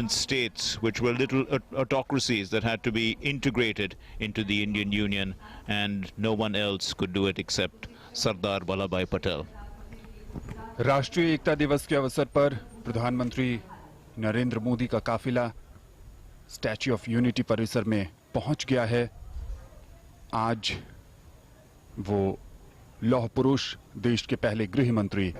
independent states which were little autocracies that had to be integrated into the Indian Union, and no one else could do it except Sardar Vallabhbhai Patel. राष्ट्रीय एकता दिवस के अवसर पर प्रधानमंत्री नरेंद्र मोदी का काफिला statue of unity परिसर में पहुंच गया है। आज वो लौह पुरुष, देश के पहले गृह मंत्री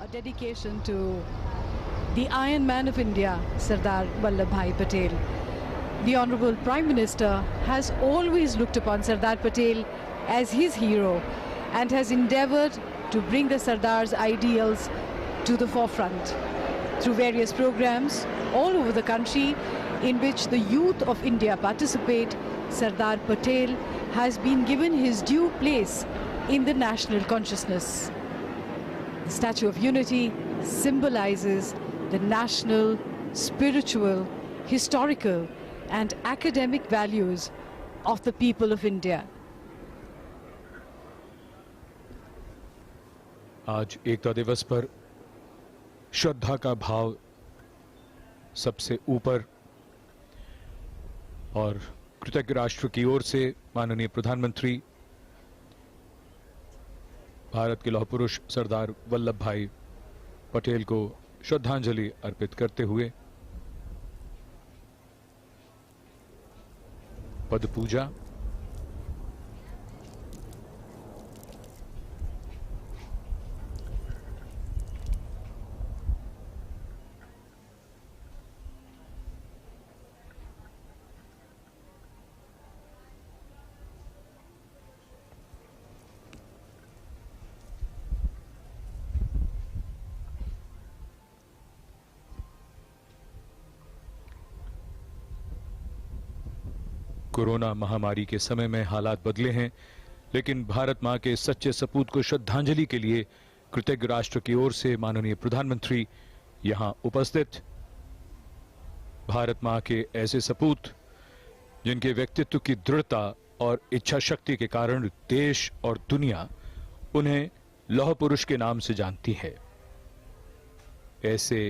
a dedication to the Iron Man of India, Sardar Vallabhbhai Patel. The Honorable Prime Minister has always looked upon Sardar Patel as his hero and has endeavored to bring the Sardar's ideals to the forefront through various programs all over the country in which the youth of India participate. Sardar Patel has been given his due place in the national consciousness. The Statue of Unity symbolizes the national, spiritual, historical and academic values of the people of India. आज एकता दिवस पर श्रद्धा का भाव सबसे ऊपर और कृतज्ञ राष्ट्र की ओर से माननीय प्रधानमंत्री भारत के लौह पुरुष सरदार वल्लभ भाई पटेल को श्रद्धांजलि अर्पित करते हुए पद पूजा कोरोना महामारी के समय में हालात बदले हैं, लेकिन भारत मां के सच्चे सपूत को श्रद्धांजलि के लिए कृतज्ञ राष्ट्र की ओर से माननीय प्रधानमंत्री यहां उपस्थित। भारत मां के ऐसे सपूत जिनके व्यक्तित्व की दृढ़ता और इच्छा शक्ति के कारण देश और दुनिया उन्हें लौह पुरुष के नाम से जानती है। ऐसे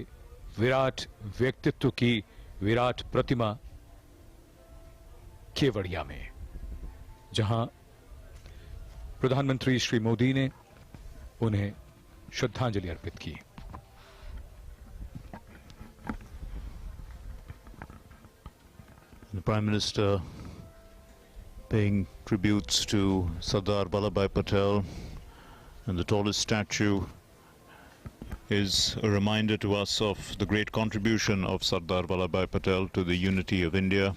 विराट व्यक्तित्व की विराट प्रतिमा केवड़िया में, जहां प्रधानमंत्री श्री मोदी ने उन्हें श्रद्धांजलि अर्पित की। The Prime Minister paying tributes to Sardar Vallabhbhai Patel, and the tallest statue is a reminder to us of the great contribution of Sardar Vallabhbhai Patel to the unity of India.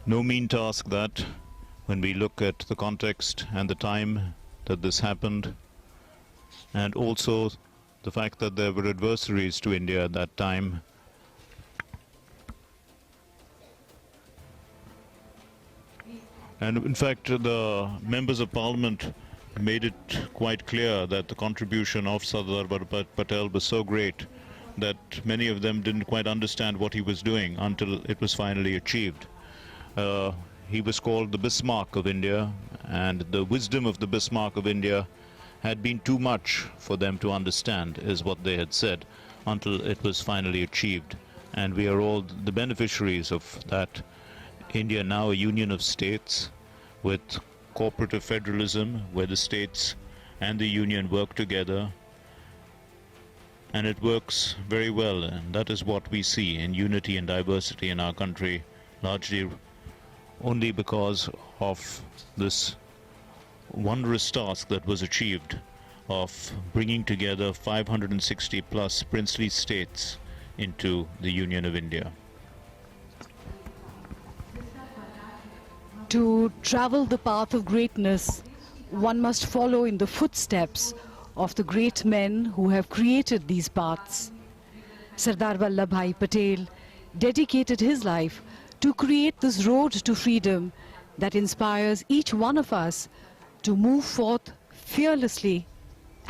No mean task that, when we look at the context and the time that this happened, and also the fact that there were adversaries to India at that time. And in fact, the members of parliament made it quite clear that the contribution of Sardar Vallabhbhai Patel was so great that many of them didn't quite understand what he was doing until it was finally achieved. He was called the Bismarck of India, and the wisdom of the Bismarck of India had been too much for them to understand, is what they had said, until it was finally achieved. And we are all the beneficiaries of that. India now a union of states with cooperative federalism, where the states and the union work together, and it works very well, and that is what we see in unity and diversity in our country, largely only because of this wondrous task that was achieved of bringing together 560 plus princely states into the Union of India. To travel the path of greatness, one must follow in the footsteps of the great men who have created these paths. Sardar Vallabhbhai Patel dedicated his life to create this road to freedom that inspires each one of us to move forth fearlessly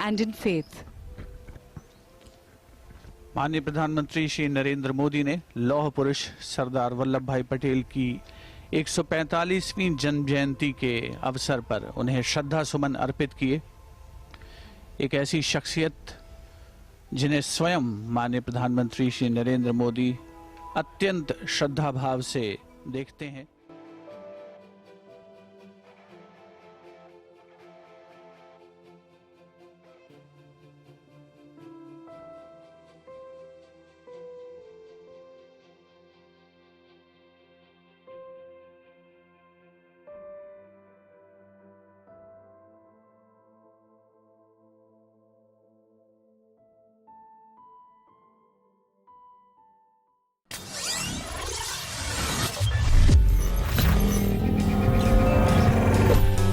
and in faith. माननीय प्रधानमंत्री श्री नरेंद्र मोदी ने लौह पुरुष सरदार वल्लभ भाई पटेल की 145वीं जन्म जयंती के अवसर पर उन्हें श्रद्धा सुमन अर्पित किए। एक ऐसी शख्सियत जिन्हें स्वयं माननीय प्रधानमंत्री श्री नरेंद्र मोदी अत्यंत श्रद्धा भाव से देखते हैं।